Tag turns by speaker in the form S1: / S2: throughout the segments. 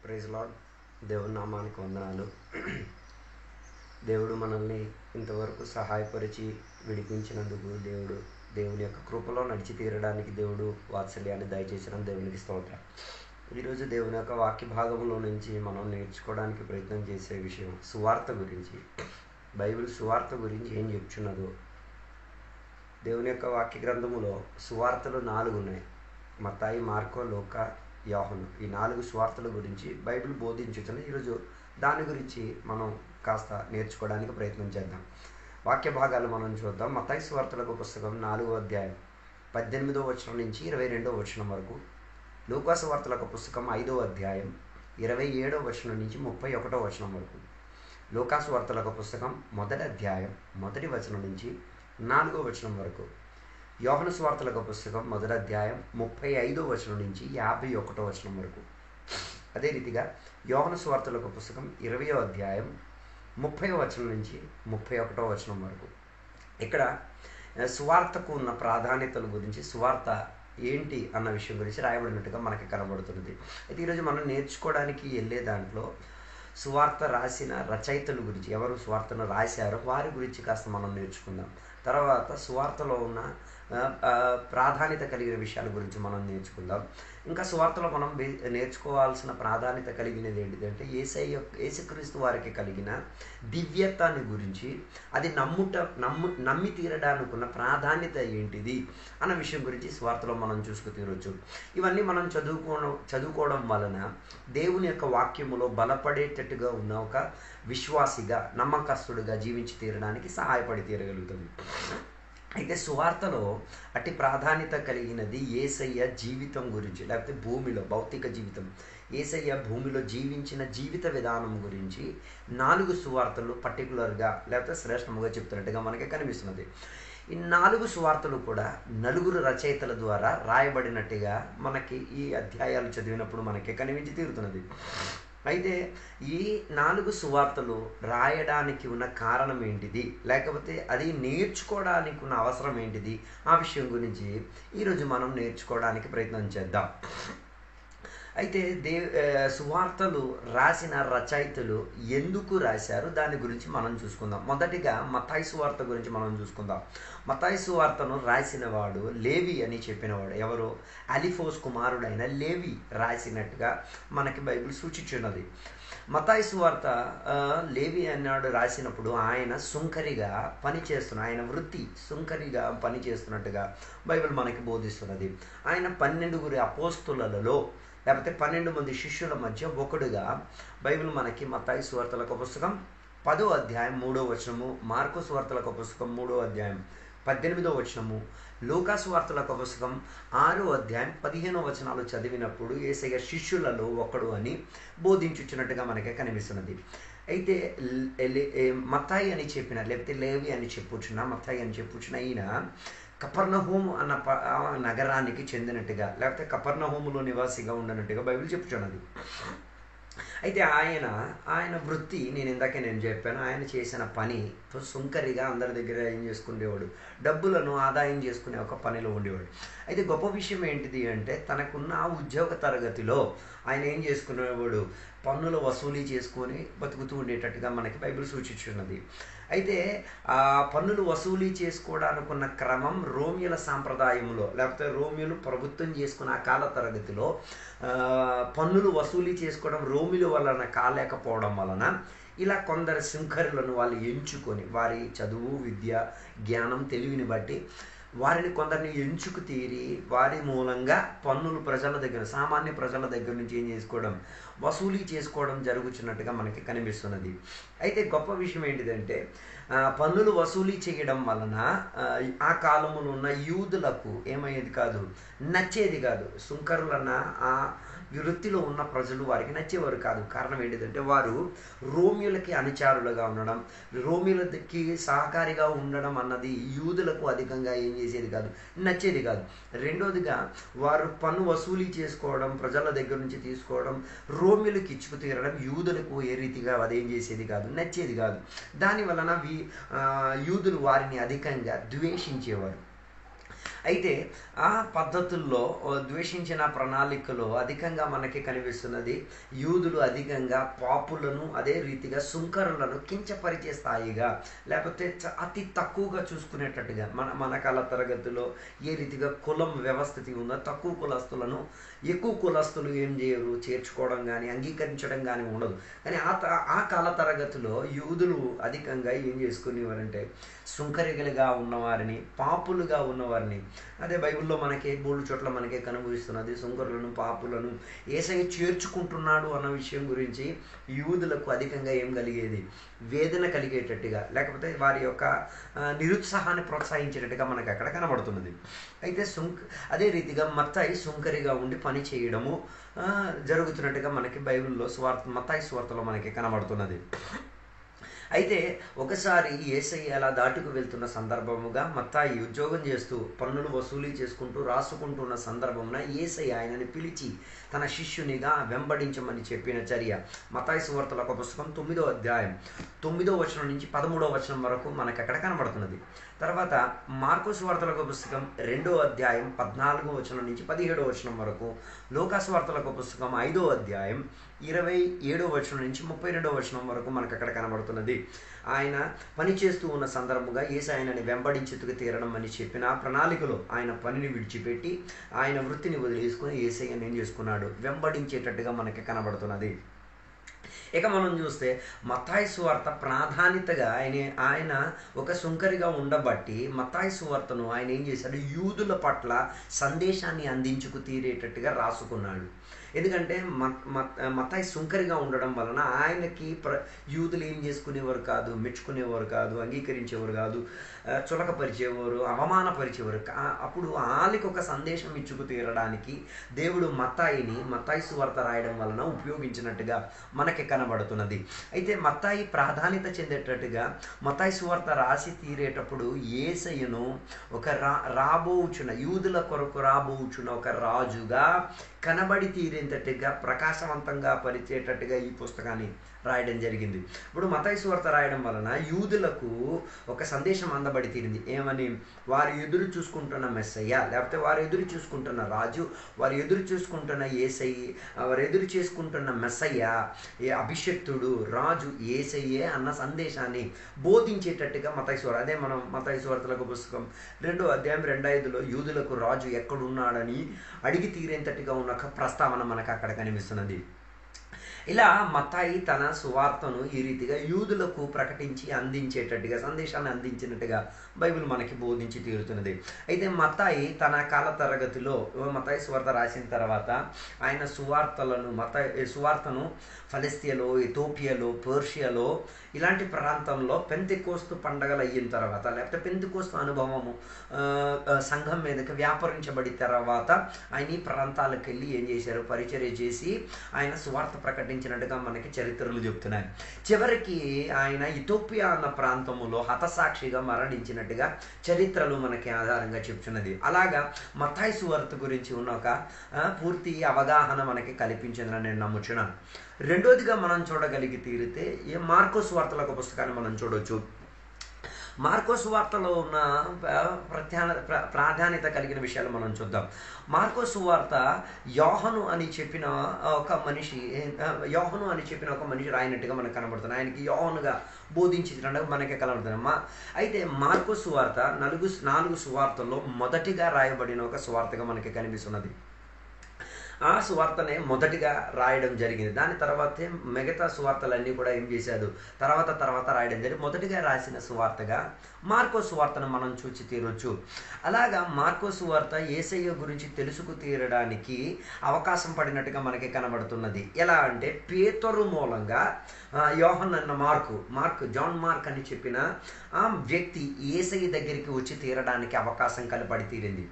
S1: Praise lord. దేవుని నామానికి వందనాలు. దేవుడు మనల్ని ఇంతవరకు సహాయపరిచి విడిపించినందుకు దేవుని యొక్క కృపలో నడిచి తీరడానికి దేవుడు వాత్సల్యాన్ని దయచేసిన దేవునికి స్తోత్రం. ఈరోజు దేవుని యొక్క వాక్య భాగంలో నుంచి మనం నేర్చుకోవడానికి ప్రయత్నం చేసే విషయం సువార్త గురించి. బైబిల్ సువార్త గురించి ఏం చెప్తున్నదో, దేవుని యొక్క వాక్య గ్రంథములో సువార్తలు 4 ఉన్నాయి. మత్తాయి, మార్కో, లూకా, యోహాను. ఈ 4 సువార్తల గురించి బైబిల్ బోధించుచున్నది. ఈరోజు దాని గురించి మనం కాస్త నేర్చుకోవడానికి ప్రయత్నం చేద్దాం. వాక్య భాగాలు మనం చూద్దాం. మత్తాయి సువార్తలకు పుస్తకం 4వ అధ్యాయం 18వ వచనం నుంచి 22వ వచనం వరకు. లూకా సువార్తలకు పుస్తకం 5వ అధ్యాయం 27వ వచనం నుంచి 31వ వచనం వరకు. లూకా సువార్తలకు పుస్తకం 1వ అధ్యాయం 1వ వచనం నుంచి 4వ వచనం వరకు. యోహాను సువార్తలకు పుస్తకం 1వ అధ్యాయం 35వ వచనం నుంచి 51వ వచనం వరకు. అదే రీతిగా యోహాను సువార్తలకు పుస్తకం 20వ అధ్యాయం 30వ వచనం నుంచి 31వ వచనం వరకు. ఇక్కడ సువార్తకు ఉన్న ప్రాధాన్యతల గురించి, సువార్త ఏంటి అన్న విషయం గురించి రాయబడినట్టుగా మనకి కనబడుతున్నది. అయితే ఈరోజు మనం నేర్చుకోవడానికి వెళ్ళే దాంట్లో సువార్త రాసిన రచయితల గురించి, ఎవరు సువార్తను రాశారో వారి గురించి కాస్త మనం నేర్చుకుందాం. తర్వాత సువార్తలో ఉన్న ప్రాధాన్యత కలిగిన విషయాల గురించి మనం నేర్చుకుందాం. ఇంకా సువార్తలో మనం నేర్చుకోవాల్సిన ప్రాధాన్యత కలిగినది ఏంటిదంటే యేసుక్రీస్తు వారికి కలిగిన దివ్యత్వాన్ని గురించి, అది నమ్మి తీరడానికి ఉన్న ప్రాధాన్యత ఏంటిది అన్న విషయం గురించి సువార్తలో మనం చూసుకు తీరొచ్చు. ఇవన్నీ మనం చదువుకోవడం వలన దేవుని యొక్క వాక్యములో బలపడేటట్టుగా ఉన్న ఒక విశ్వాసిగా, నమ్మకస్తుడిగా జీవించి తీరడానికి సహాయపడి తీరగలుగుతుంది. అయితే సువార్తలో అతి ప్రాధాన్యత కలిగినది యేసయ్య జీవితం గురించి, లేకపోతే భూమిలో భౌతిక జీవితం, యేసయ్య భూమిలో జీవించిన జీవిత విధానం గురించి 4 సువార్తలు పర్టికులర్గా లేకపోతే శ్రేష్టముగా చెప్తున్నట్టుగా మనకి కనిపిస్తున్నది. ఈ 4 సువార్తలు కూడా 4 రచయితల ద్వారా రాయబడినట్టుగా మనకి ఈ అధ్యాయాలు చదివినప్పుడు మనకి కనిపించి తీరుతున్నది. అయితే ఈ 4 సువార్తలు రాయడానికి ఉన్న కారణం ఏంటిది, లేకపోతే అది నేర్చుకోవడానికి ఉన్న అవసరం ఏంటిది, ఆ విషయం గురించి ఈరోజు మనం నేర్చుకోవడానికి ప్రయత్నం చేద్దాం. అయితే సువార్తలు రాసిన రచయితలు ఎందుకు రాశారు దాని గురించి మనం చూసుకుందాం. మొదటిగా మత్తాయి సువార్త గురించి మనం చూసుకుందాం. మత్తాయి సువార్తను రాసిన వాడు లేవి అని చెప్పినవాడు. ఎవరు? అలిఫోస్ కుమారుడైన లేవి రాసినట్టుగా మనకి బైబిల్ సూచించున్నది. మత్తాయి సువార్త లేవి అన్నాడు రాసినప్పుడు ఆయన సుంకరిగా పనిచేస్తున్న, ఆయన వృత్తి సుంకరిగా పనిచేస్తున్నట్టుగా బైబిల్ మనకి బోధిస్తున్నది. ఆయన 12 అపోస్తులలో లేకపోతే 12 మంది శిష్యుల మధ్య ఒకడుగా బైబిల్ మనకి మత్తాయి సువార్తలకు పుస్తకం 10వ అధ్యాయం 3వ వచనము, మార్కు సువార్తలకు పుస్తకం 3వ అధ్యాయం 18వ వచనము, లూకా సువార్తలకు పుస్తకం 6వ అధ్యాయం 15వ వచనాలు చదివినప్పుడు యేసయ్య శిష్యులలో ఒకడు అని బోధించుచున్నట్టుగా మనకే కనిపిస్తున్నది. అయితే మత్తాయి అని చెప్పిన, లేకపోతే లేవి అని చెప్పుచున్న, మత్తాయి అని చెప్పుచున్న ఈయన కపర్నహూం అన్న నగరానికి చెందినట్టుగా, లేకపోతే కపర్నహూములో నివాసిగా ఉండనట్టుగా బైబిల్ చెప్పుచున్నది. అయితే ఆయన వృత్తి నేను చెప్పాను. ఆయన చేసిన పని సుంకరిగా అందరి దగ్గర ఏం చేసుకునేవాడు, డబ్బులను ఆదాయం చేసుకునే ఒక పనిలో ఉండేవాడు. అయితే గొప్ప విషయం ఏంటిది అంటే తనకున్న ఉద్యోగ తరగతిలో ఆయన ఏం చేసుకునేవాడు, పన్నుల వసూలు చేసుకొని బతుకుతూ ఉండేటట్టుగా మనకి బైబిల్ సూచించున్నది. అయితే ఆ పన్నులు వసూలు చేసుకోవడానికి ఉన్న క్రమం రోమియోల సాంప్రదాయంలో, లేకపోతే రోమియోలు ప్రభుత్వం చేసుకున్న ఆ కాల తరగతిలో పన్నులు వసూలు చేసుకోవడం రోమిల వలన కాలేకపోవడం వలన ఇలా కొందరు శంకరులను వాళ్ళు ఎంచుకొని, వారి చదువు, విద్య, జ్ఞానం, తెలివిని బట్టి వారిని కొందరిని ఎంచుకు తీరి వారి మూలంగా పన్నులు ప్రజల దగ్గర, సామాన్య ప్రజల దగ్గర నుంచి ఏం చేసుకోవడం, వసూలు చేసుకోవడం జరుగుతున్నట్టుగా మనకి కనిపిస్తున్నది. అయితే గొప్ప విషయం ఏంటిదంటే పన్నులు వసూలు చేయడం వలన ఆ కాలంలో ఉన్న యూదులకు ఏమయ్యేది కాదు, నచ్చేది కాదు. సుంకరులన్న ఆ వృత్తిలో ఉన్న ప్రజలు వారికి నచ్చేవారు కాదు. కారణం ఏంటిదంటే వారు రోమియోలకి అనుచారులుగా ఉండడం, రోమియోలకి సహకారిగా ఉండడం అన్నది యూదులకు అధికంగా ఏం చేసేది కాదు, నచ్చేది కాదు. రెండోదిగా వారు పన్ను వసూలు చేసుకోవడం, ప్రజల దగ్గర నుంచి తీసుకోవడం, రోమియోలకు ఇచ్చుకు తీరడం యూదులకు ఏ రీతిగా అదేం చేసేది కాదు, నచ్చేది కాదు. దాని వలన యూదులు వారిని అధికంగా ద్వేషించేవారు. అయితే ఆ పద్ధతుల్లో ద్వేషించిన ప్రణాళికలో అధికంగా మనకి కనిపిస్తున్నది యూదులు అధికంగా పాపులను అదే రీతిగా సుంకరులను కించపరిచే స్థాయిగా, లేకపోతే అతి తక్కువగా చూసుకునేటట్టుగా మన కాల తరగతిలో ఏ రీతిగా కులం వ్యవస్థితి ఉందో తక్కువ కులస్తులను ఎక్కువ కులస్తులు ఏం చేయరు, చేర్చుకోవడం కానీ అంగీకరించడం కానీ ఉండదు. కానీ ఆ కాల తరగతిలో యూదులు అధికంగా ఏం చేసుకునేవారంటే సుంకరిగలుగా ఉన్నవారిని, పాపులుగా ఉన్నవారిని, అదే బైబిల్లో మనకి బోల్డు చోట్ల మనకే కనుభవిస్తున్నది సుంకరులను పాపులను యేసయ్య చేర్చుకుంటున్నాడు అన్న విషయం గురించి యూదులకు అధికంగా ఏం కలిగేది, వేదన కలిగేటట్టుగా, లేకపోతే వారి యొక్క నిరుత్సాహాన్ని ప్రోత్సహించేటట్టుగా మనకు అక్కడ కనబడుతున్నది. అయితే అదే రీతిగా మత్తాయి సుంకరిగా ఉండి పని చేయడము జరుగుతున్నట్టుగా మనకి బైబిల్లో మత్తాయి సువార్తలో మనకి కనబడుతున్నది. అయితే ఒకసారి యేసయ్య అలా దాటుకు వెళ్తున్న సందర్భముగా మత్తాయి ఉద్యోగం చేస్తూ పన్నులు వసూలు చేసుకుంటూ రాసుకుంటున్న సందర్భమున యేసయ్య ఆయనని పిలిచి తన శిష్యునిగా వెంబడించమని చెప్పిన చర్య మత్తాయి సువార్తల ఒక పుస్తకం 9వ అధ్యాయం 9వ వచనం నుంచి 13వ వచనం వరకు మనకు అక్కడ కనబడుతున్నది. తర్వాత మార్కు సువార్తల ఒక పుస్తకం 2వ అధ్యాయం 14వ వచనం నుంచి 17వ వచనం వరకు, లూకా సువార్తల ఒక పుస్తకం 5వ అధ్యాయం 27వ వచనం నుంచి 32వ వచనం వరకు మనకు అక్కడ కనబడుతున్నది. ఆయన పని చేస్తూ ఉన్న సందర్భంగా యేసు ఆయనని వెంబడించుకు తీరడం అని చెప్పిన ఆ ప్రణాళికలో ఆయన పనిని విడిచిపెట్టి ఆయన వృత్తిని వదిలేసుకుని యేసయ్యను ఏం చేసుకున్నాడు, వెంబడించేటట్టుగా మనకి కనబడుతున్నది. ఇక మనం చూస్తే మత్తాయి సువార్త ప్రాధాన్యతగా ఆయన ఒక సుంకరిగా ఉండబట్టి మత్తాయి సువార్తను ఆయన ఏం చేశాడు, యూదుల పట్ల సందేశాన్ని అందించుకు తీరేటట్టుగా రాసుకున్నాడు. ఎందుకంటే మత్తాయి సుంకరిగా ఉండడం వలన ఆయనకి యూదులు ఏం చేసుకునేవారు కాదు, మెచ్చుకునేవారు కాదు, అంగీకరించేవారు కాదు, చులకపరిచేవారు, అవమానపరిచేవారు. అప్పుడు వాళ్ళకి ఒక సందేశం ఇచ్చుకు తీరడానికి దేవుడు మత్తాయి సువార్త రాయడం వలన ఉపయోగించినట్టుగా మనకి కనబడుతున్నది. అయితే మత్తాయి ప్రాధాన్యత చెందేటట్టుగా మత్తాయి సువార్త రాసి తీరేటప్పుడు యేసయ్యను ఒక రాబోచున్న యూదుల కొరకు రాబోచున్న ఒక రాజుగా కనబడి తీరేటట్టుగా ప్రకాశవంతంగా పరిచేటట్టుగా ఈ పుస్తకాన్ని రాయడం జరిగింది. ఇప్పుడు మత్తాయి సువార్త రాయడం వలన యూదులకు ఒక సందేశం అందబడి తీరింది. ఏమని? వారు ఎదురు చూసుకుంటున్న మెస్సయ్య, లేకపోతే వారు ఎదురు చూసుకుంటున్న రాజు, వారు ఎదురు చూసుకుంటున్న యేసయ్య, వారు ఎదురు చేసుకుంటున్న మెస్సయ్య, అభిషక్తుడు రాజు యేసయ్యే అన్న సందేశాన్ని బోధించేటట్టుగా మత్తాయి సువార్త, అదే మనం మత్తాయి సువార్తలకు పుస్తకం 2వ అధ్యాయం 2:5లో యూదులకు రాజు ఎక్కడున్నాడని అడిగి తీరేంతటిగా ఉన్న ప్రస్తావన మనకు అక్కడ కనిపిస్తున్నది. ఇలా మత్తాయి తన సువార్తను ఈ రీతిగా యూదులకు ప్రకటించి అందించేటట్టుగా, సందేశాన్ని అందించినట్టుగా బైబిల్ మనకి బోధించి తీరుతున్నది. అయితే మత్తాయి తన కాల తరగతిలో మత్తాయి సువార్త రాసిన తర్వాత ఆయన సువార్తను ఫలస్తీన్లో, ఇథియోపియాలో, పర్షియాలో ఇలాంటి ప్రాంతంలో పెంతెకోస్తు పండగలు అయిన తర్వాత, లేకపోతే పెంతెకోస్తు అనుభవము సంఘం మీదకి వ్యాపరించబడిన తర్వాత ఆయన ఈ ప్రాంతాలకు వెళ్ళి ఏం చేశారు, పరిచర్య చేసి ఆయన సువార్త ప్రకటించినట్టుగా మనకి చరిత్రలు చెప్తున్నాయి. చివరికి ఆయన ఇథియోపియా అన్న ప్రాంతంలో హతసాక్షిగా మరణించినట్టుగా చరిత్రలు మనకి ఆధారంగా చెప్తున్నది. అలాగా మత్తాయి సువార్త గురించి ఉన్న ఒక పూర్తి అవగాహన మనకి కల్పించిందని నేను నమ్ముచున్నాను. రెండోదిగా మనం చూడగలిగి తీరితే మార్కు సువార్తల ఒక పుస్తకాన్ని మనం చూడవచ్చు. మార్కు సువార్తలో ఉన్న ప్రాధాన్యత కలిగిన విషయాలు మనం చూద్దాం. మార్కు సువార్త యోహను అని చెప్పిన ఒక మనిషి రాయినట్టుగా మనకు కనబడుతుంది. ఆయనకి యోహనుగా బోధించినట్టుగా మనకి కనబడుతుంది. అయితే మార్కు సువార్త 4 సువార్తల్లో మొదటిగా రాయబడిన ఒక సువార్తగా మనకి కనిపిస్తున్నది. ఆ సువార్తనే మొదటిగా రాయడం జరిగింది. దాని తర్వాతే మిగతా సువార్తలన్నీ కూడా ఏం చేశాడు, తర్వాత రాయడం జరిగింది. మొదటిగా రాసిన సువార్తగా మార్కో సువార్తను మనం చూచి తీరొచ్చు. అలాగా మార్కో సువార్త యేసయ్య గురించి తెలుసుకు తీరడానికి అవకాశం పడినట్టుగా మనకి కనబడుతున్నది. ఎలా అంటే పేతురు మూలంగా యోహన్ అన్న జాన్ మార్క్ అని చెప్పిన ఆ వ్యక్తి యేసయ్య దగ్గరికి వచ్చి తీరడానికి అవకాశం కలపడి తీరింది.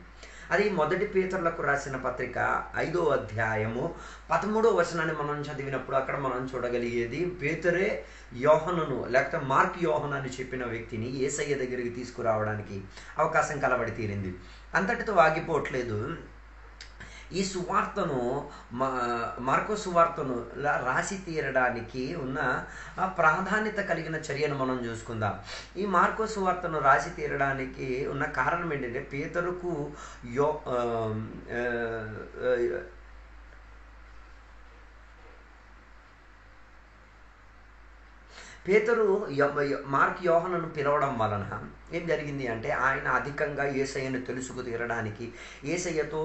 S1: అది మొదటి పేతురులకు రాసిన పత్రిక 5వ అధ్యాయము 13వ వచనాన్ని మనం చదివినప్పుడు అక్కడ మనం చూడగలిగేది పేతురే యోహనును, లేకపోతే మార్క్ యోహన్ అని చెప్పిన వ్యక్తిని యేసయ్య దగ్గరికి తీసుకురావడానికి అవకాశం కలబడి తీరింది. అంతటితో ఆగిపోవట్లేదు. ఈ సువార్తను మార్కో సువార్తను రాసి తీరడానికి ఉన్న ప్రాధాన్యత కలిగిన చర్యను మనం చూసుకుందాం. ఈ మార్కో సువార్తను రాసి తీరడానికి ఉన్న కారణం ఏంటంటే పేతురుకు పేతురు మార్క్ యోహానును పిలవడం వలన ఏం జరిగింది అంటే ఆయన అధికంగా యేసయ్యను తెలుసుకు తీరడానికి, యేసయ్యతో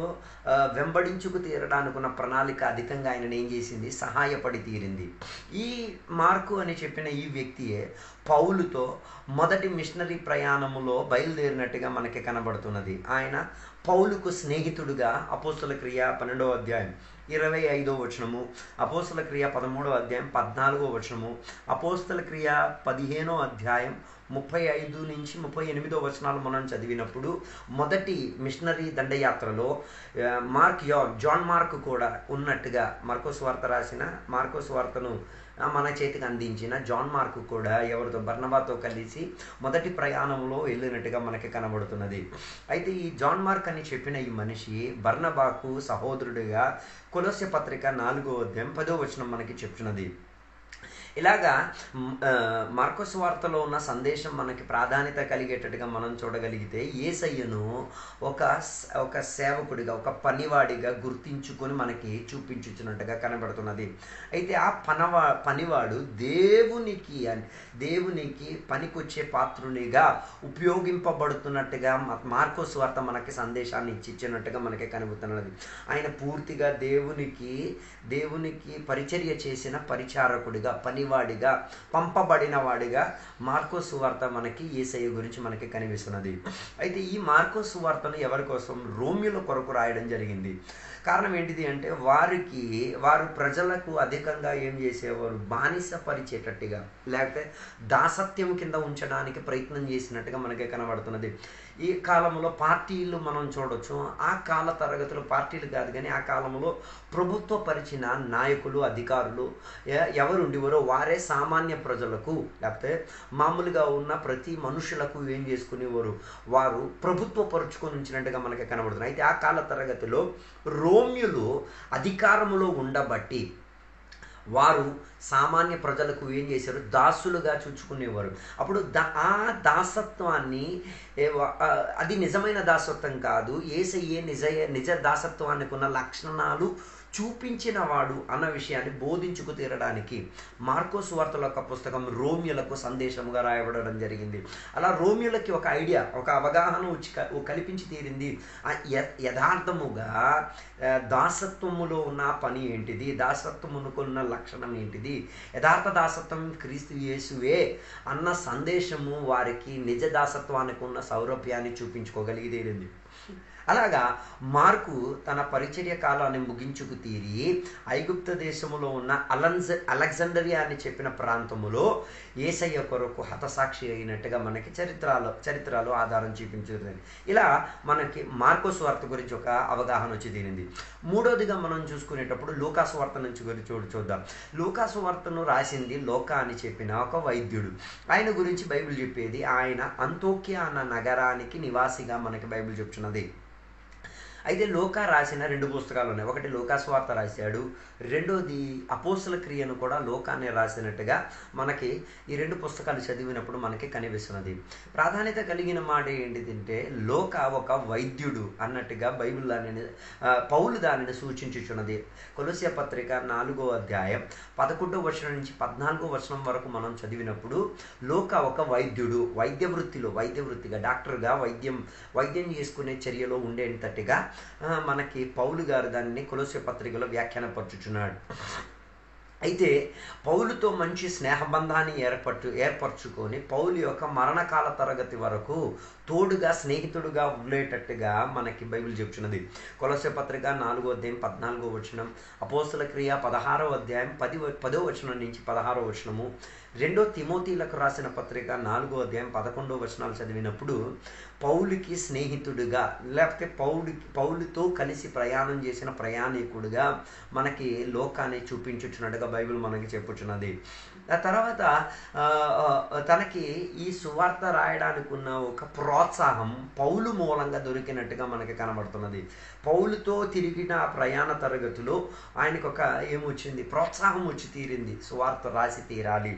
S1: వెంబడించుకు తీరడానికి ఉన్న ప్రణాళిక అధికంగా ఆయనను ఏం చేసింది, సహాయపడి తీరింది. ఈ మార్కు అని చెప్పిన ఈ వ్యక్తియే పౌలుతో మొదటి మిషనరీ ప్రయాణములో బయలుదేరినట్టుగా మనకి కనబడుతున్నది. ఆయన పౌలుకు స్నేహితుడుగా అపోస్తల క్రియ 12వ అధ్యాయం 25వ వచనము, అపోస్తల క్రియ 13వ అధ్యాయం 14వ వచనము, అపోస్తల క్రియ 15వ అధ్యాయం 35 నుంచి 38వ వచనాలు మనం చదివినప్పుడు మొదటి మిషనరీ దండయాత్రలో జాన్ మార్క్ కూడా ఉన్నట్టుగా మార్కోసు వార్త రాసిన మార్కోసు వార్తను మన చేతికి అందించిన జాన్ మార్క్ కూడా ఎవరితో బర్నబాతో కలిసి మొదటి ప్రయాణంలో వెళ్ళినట్టుగా మనకి కనబడుతున్నది. అయితే ఈ జాన్ మార్క్ అని చెప్పిన ఈ మనిషి బర్నబాకు సహోదరుడిగా కొలొస్సె పత్రిక 4వ అధ్యాయం 10వ వచనం మనకి చెప్తున్నది. ఇలాగా మార్కొసు వార్తలో ఉన్న సందేశం మనకి ప్రాధాన్యత కలిగేటట్టుగా మనం చూడగలిగితే యేసయ్యను ఒక సేవకుడిగా, ఒక పనివాడిగా గుర్తించుకొని మనకి చూపించుచున్నట్టుగా కనబడుతున్నది. అయితే ఆ పనివాడు దేవునికి పనికొచ్చే పాత్రునిగా ఉపయోగింపబడుతున్నట్టుగా మార్కొసు వార్త మనకి సందేశాన్ని ఇచ్చినట్టుగా మనకి కనబడుతున్నది. ఆయన పూర్తిగా దేవునికి పరిచర్య చేసిన పరిచారకుడిగా, పనివాడిగా, పంపబడిన వాడిగా మార్కొసు వార్త మనకి యేసయ్య గురించి మనకి కనిపిస్తున్నది. అయితే ఈ మార్కొసు వార్తను ఎవరి కోసం, రోమిల కొరకు రాయడం జరిగింది. కారణం ఏంటిది అంటే వారు ప్రజలకు అధికంగా ఏం చేసేవారు, బానిసపరిచేటట్టుగా లేకపోతే దాసత్యం కింద ఉంచడానికి ప్రయత్నం చేసినట్టుగా మనకి కనబడుతున్నది. ఈ కాలంలో పార్టీలు మనం చూడొచ్చు. ఆ కాల తరగతిలో పార్టీలు కాదు కానీ ఆ కాలంలో ప్రభుత్వ పరిచిన నాయకులు, అధికారులు ఎవరు ఉండేవారో వారే సామాన్య ప్రజలకు లేకపోతే మామూలుగా ఉన్న ప్రతి మనుషులకు ఏం చేసుకునేవారు, వారు ప్రభుత్వ పరుచుకొని ఉంచినట్టుగా మనకి కనబడుతుంది. అయితే ఆ కాల తరగతిలో రోమ్యులు అధికారములో ఉండబట్టి వారు సామాన్య ప్రజలకు ఏం చేశారు, దాసులుగా చూచుకునేవారు. అప్పుడు ఆ దాసత్వాన్ని, అది నిజమైన దాసత్వం కాదు, యేసయ్యే నిజ దాసత్వానికి ఉన్న లక్షణాలు చూపించిన వాడు అన్న విషయాన్ని బోధించుకు తీరడానికి మార్కొసు వార్తల యొక్క పుస్తకం రోమిలకు సందేశముగా రాయబడడం జరిగింది. అలా రోమిలకి ఒక ఐడియా, ఒక అవగాహన కల్పించి తీరింది. యథార్థముగా దాసత్వములో ఉన్న పని ఏంటిది, దాసత్వమునుకున్న లక్షణం ఏంటిది, యథార్థ దాసత్వం క్రీస్తు యేసువే అన్న సందేశము వారికి నిజ దాసత్వానికి ఉన్న సౌరభ్యాన్ని చూపించుకోగలిగితేరింది. అలాగా మార్కు తన పరిచర్య కాలాన్ని ముగించుకు తీరి ఐగుప్త దేశములో ఉన్న అలెగ్జాండ్రియా అని చెప్పిన ప్రాంతములో యేసయ్య కొరకు హతసాక్షి అయినట్టుగా మనకి చరిత్రలో ఆధారం చూపించుతుంది. ఇలా మనకి మార్కొసు వార్త గురించి ఒక అవగాహన వచ్చి తీరింది. మూడోదిగా మనం చూసుకునేటప్పుడు లూకాసు వార్త నుంచి చూద్దాం. లూకాసు వార్తను రాసింది లూకా అని చెప్పిన ఒక వైద్యుడు. ఆయన గురించి బైబిల్ చెప్పేది ఆయన అంతోక్య అన్న నగరానికి నివాసిగా మనకి బైబిల్ చెప్తున్నది. అయితే లూకా రాసిన 2 పుస్తకాలు ఉన్నాయి. ఒకటి లూకాసు వార్త రాశాడు, రెండోది అపోస్తల క్రియను కూడా లూకానే రాసినట్టుగా మనకి ఈ 2 పుస్తకాలు చదివినప్పుడు మనకి కనిపిస్తున్నది. ప్రాధాన్యత కలిగిన మాట ఏంటిదంటే లూకా ఒక వైద్యుడు అన్నట్టుగా బైబిల్ పౌలు దానిని సూచించుచున్నది. కొలొస్సె పత్రిక 4వ అధ్యాయం 11వ వచనం నుంచి 14వ వచనం వరకు మనం చదివినప్పుడు లూకా ఒక వైద్యుడు, వైద్యవృత్తిగా డాక్టర్గా వైద్యం చేసుకునే చర్యలో ఉండేటట్టుగా మనకి పౌలు గారు దాన్ని కొలొస్సె పత్రికలో వ్యాఖ్యానపరచుచున్నాడు. అయితే పౌలుతో మంచి స్నేహబంధాన్ని ఏర్పరచుకొని పౌలు యొక్క మరణకాల తరగతి వరకు తోడుగా, స్నేహితుడుగా ఉండేటట్టుగా మనకి బైబిల్ చెప్తున్నది. కొలొస్సె పత్రిక 4వ అధ్యాయం 14వ వచనం, అపోస్తల క్రియ 16వ అధ్యాయం 10వ వచనం నుంచి 16వ వచనము, 2 తిమోతిలకు రాసిన పత్రిక 4వ అధ్యాయం 11వ వచనాలు చదివినప్పుడు పౌలుకి స్నేహితుడుగా లేకపోతే పౌలుతో కలిసి ప్రయాణం చేసిన ప్రయాణికుడుగా మనకి లోకాన్ని చూపించుచున్నట్టుగా బైబిల్ మనకి చెప్పుచున్నది. ఆ తర్వాత తనకి ఈ సువార్త రాయడానికి ఉన్న ఒక ప్రోత్సాహం పౌలు మూలంగా దొరికినట్టుగా మనకి కనబడుతున్నది. పౌలుతో తిరిగిన ఆ ప్రయాణ తరగతిలో ఆయనకు ఒక ఏమొచ్చింది, ప్రోత్సాహం వచ్చి తీరింది, సువార్త రాసి తీరాలి.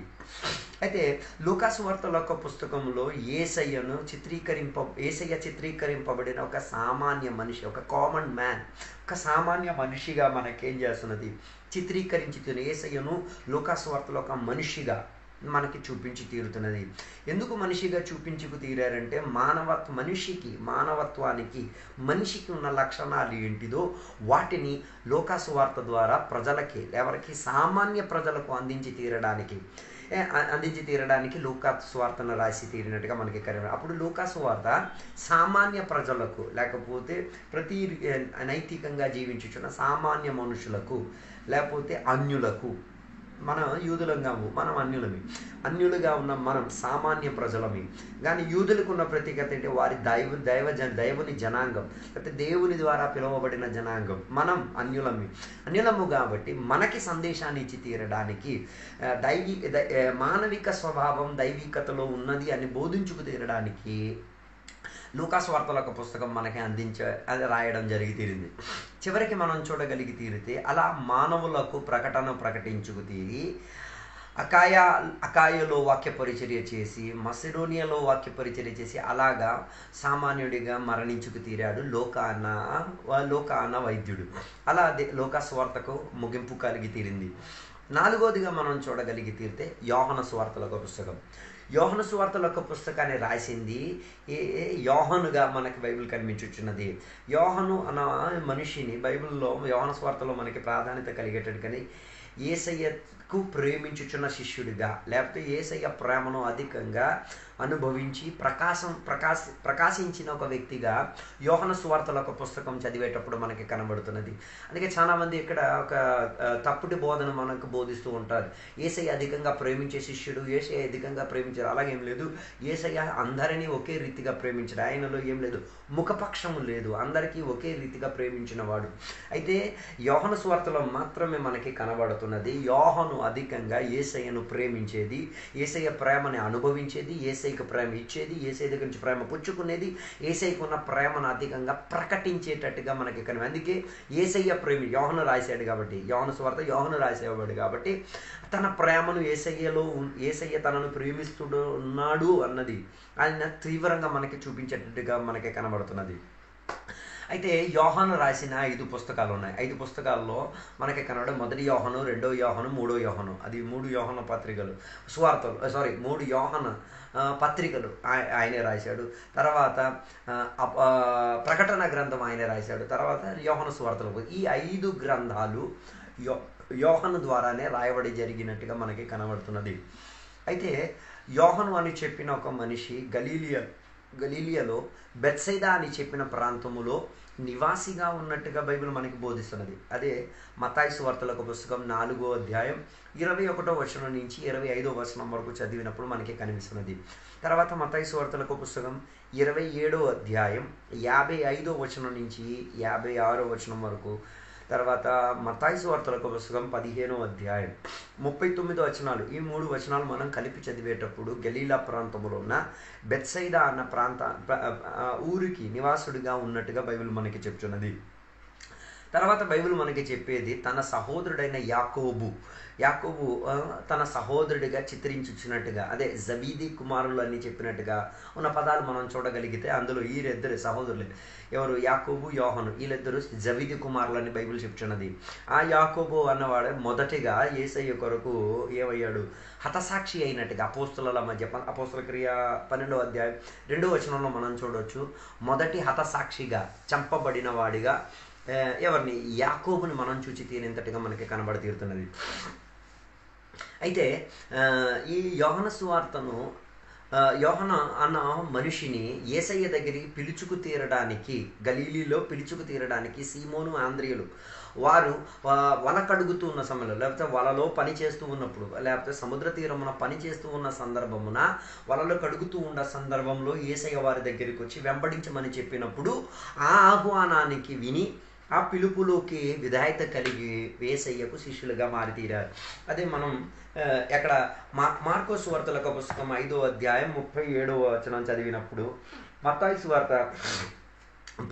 S1: అయితే లూకా సువార్తల యొక్క పుస్తకంలో యేసయ్య చిత్రీకరింపబడిన ఒక సామాన్య మనిషి, ఒక కామన్ మ్యాన్, ఒక సామాన్య మనిషిగా మనకేం చేస్తున్నది, చిత్రీకరించి యేసయ్యను లూకా సువార్తలో ఒక మనిషిగా మనకి చూపించి తీరుతున్నది. ఎందుకు మనిషిగా చూపించుకు తీరారంటే మానవత్వానికి మనిషికి ఉన్న లక్షణాలు ఏంటిదో వాటిని లూకా సువార్త ద్వారా ప్రజలకి, ఎవరికి, సామాన్య ప్రజలకు అందించి తీరడానికి లూకా సువార్తను రాసి తీరినట్టుగా మనకి కనిపిస్తుంది. అప్పుడు లూకా సువార్త సామాన్య ప్రజలకు, లేకపోతే ప్రతి నైతికంగా జీవించుచున్న సామాన్య మనుషులకు, లేకపోతే అన్యులకు, మనం యూదులం కాము, మనం అన్యులుగా ఉన్న మనం సామాన్య ప్రజలమి. కానీ యూదులకు ఉన్న ప్రత్యేకత ఏంటి, వారి దైవుని జనాంగం, లేకపోతే దేవుని ద్వారా పిలువబడిన జనాంగం. మనం అన్యులము కాబట్టి మనకి సందేశాన్ని ఇచ్చి తీరడానికి, మానవిక స్వభావం దైవికతలో ఉన్నది అని బోధించుకు తీరడానికి లూకా సువార్తల యొక్క పుస్తకం మనకి అది రాయడం జరిగి తీరింది. చివరికి మనం చూడగలిగి తీరితే అలా మానవులకు ప్రకటించుకు తీరి అకాయలో వాక్య పరిచర్య చేసి, మసిడోనియాలో వాక్య పరిచర్య చేసి, అలాగా సామాన్యుడిగా మరణించుకు తీరాడు లోకాన వైద్యుడు. అలా లూకా సువార్తకు ముగింపు కలిగి తీరింది. 4వదిగా మనం చూడగలిగి తీరితే యోహాను సువార్తల యొక్క పుస్తకం. యోహాను సువార్తల యొక్క పుస్తకాన్ని రాసింది యోహానుగా మనకి బైబిల్ కనిపించుచున్నది. యోహాను అన్న మనిషిని బైబిల్లో యోహాను సువార్తలో మనకి ప్రాధాన్యత కలిగేటట్టు, కానీ యేసయ్యకు ప్రేమించుచున్న శిష్యుడిగా, లేకపోతే యేసయ్య ప్రేమను అధికంగా అనుభవించి ప్రకాశించిన ఒక వ్యక్తిగా యోహాను సువార్తల యొక్క పుస్తకం చదివేటప్పుడు మనకి కనబడుతున్నది. అందుకే చాలామంది ఇక్కడ ఒక తప్పుటి బోధన మనకు బోధిస్తూ ఉంటారు. యేసయ్య అధికంగా ప్రేమించే శిష్యుడు, యేసయ్య అధికంగా ప్రేమించారు. అలాగేం లేదు. యేసయ్య అందరినీ ఒకే రీతిగా ప్రేమించాడు. ఆయనలో ఏం లేదు, ముఖపక్షము లేదు, అందరికీ ఒకే రీతిగా ప్రేమించిన వాడు. అయితే యోహాను సువార్తలో మాత్రమే మనకి కనబడుతున్నది యోహాను అధికంగా యేసయ్యను ప్రేమించేది, యేసయ్య ప్రేమని అనుభవించేది, యేసయ్యకు ప్రేమ ఇచ్చేది, యేసయ్య దగ్గర నుంచి ప్రేమ పుచ్చుకునేది, యేసయ్యకు ఉన్న ప్రేమను అధికంగా ప్రకటించేటట్టుగా మనకి కనిపి. అందుకే యేసయ్య యోహాను రాశాడు కాబట్టి, యోహాను సువార్త యోహాను రాసేవాడు కాబట్టి తన ప్రేమను యేసయ్య తనను ప్రేమిస్తున్నాడు అన్నది ఆయన తీవ్రంగా మనకి చూపించేటట్టుగా మనకి కనబడుతున్నది. అయితే యోహాను రాసిన 5 పుస్తకాలు ఉన్నాయి. 5 పుస్తకాల్లో మనకి కనబడే 1 యోహాను, 2 యోహాను, 3 యోహాను, అది 3 యోహాను పత్రికలు, 3 యోహాను పత్రికలు ఆయనే రాశాడు. తర్వాత ప్రకటన గ్రంథం ఆయనే రాశాడు. తర్వాత యోహాను సువార్తలు. ఈ 5 గ్రంథాలు యోహాను ద్వారానే రాయబడి జరిగినట్టుగా మనకి కనబడుతున్నది. అయితే యోహాను అని చెప్పిన ఒక మనిషి గలీలియాలో బెత్సైదా అని చెప్పిన ప్రాంతములో నివాసిగా ఉన్నట్టుగా బైబిల్ మనకి బోధిస్తున్నది. అదే మత్తాయి సువార్తల పుస్తకం 4వ అధ్యాయం 21వ వచనం నుంచి 25వ వచనం వరకు చదివినప్పుడు మనకి కనిపిస్తున్నది. తర్వాత మత్తాయి సువార్తల పుస్తకం 27వ అధ్యాయం 55వ వచనం నుంచి 56వ వచనం వరకు, తర్వాత మత్తాయి సువార్తల పుస్తకం 15వ అధ్యాయం 39 వచనాలు. ఈ 3 వచనాలు మనం కలిపి చదివేటప్పుడు గలీలా ప్రాంతంలో ఉన్న బెత్సైదా అన్న ఊరికి నివాసుడిగా ఉన్నట్టుగా బైబిల్ మనకి చెప్తున్నది. తర్వాత బైబిల్ మనకి చెప్పేది తన సహోదరుడైన యాకోబు తన సహోదరుడిగా చిత్రించుచున్నట్టుగా, అదే జబీదీ కుమారులు అని చెప్పినట్టుగా ఉన్న పదాలు మనం చూడగలిగితే అందులో వీరిద్దరు సహోదరులు, ఎవరు, యాకోబు, యోహాను, వీళ్ళిద్దరు జబీదీ కుమారులు అని బైబిల్ చెప్తున్నది. ఆ యాకోబు అన్నవాడు మొదటిగా యేసయ్య కొరకు ఏమయ్యాడు, హతసాక్షి అయినట్టుగా అపోస్తుల మధ్య అపోస్తుల క్రియ 12వ అధ్యాయం 2వ వచనంలో మనం చూడవచ్చు. మొదటి హతసాక్షిగా చంపబడిన వాడిగా ఎవరిని, యాకోబుని మనం చూచి తీరేంతటిగా మనకి కనబడి. అయితే ఈ యోహాను సువార్తను యోహాను అన్న మనిషిని యేసయ్య దగ్గరికి పిలుచుకు తీరడానికి, గలీలీలో పిలుచుకు తీరడానికి సీమోను, ఆంద్రియలు వారు వల కడుగుతూ ఉన్న సమయంలో, లేకపోతే వలలో పని చేస్తూ ఉన్నప్పుడు, లేకపోతే సముద్ర తీరమున పని చేస్తూ ఉన్న సందర్భమున, వలలో కడుగుతూ ఉన్న సందర్భంలో యేసయ్య వారి దగ్గరికి వచ్చి వెంబడించమని చెప్పినప్పుడు ఆ ఆహ్వానానికి విని ఆ పిలుపులోకి విధేయత కలిగి యేసయ్యకు శిష్యులుగా మారితీరారు. అదే మనం ఎక్కడ మార్కో సువార్తల పుస్తకం 5వ అధ్యాయం 37వ వచనం చదివినప్పుడు, మత్తయి సువార్త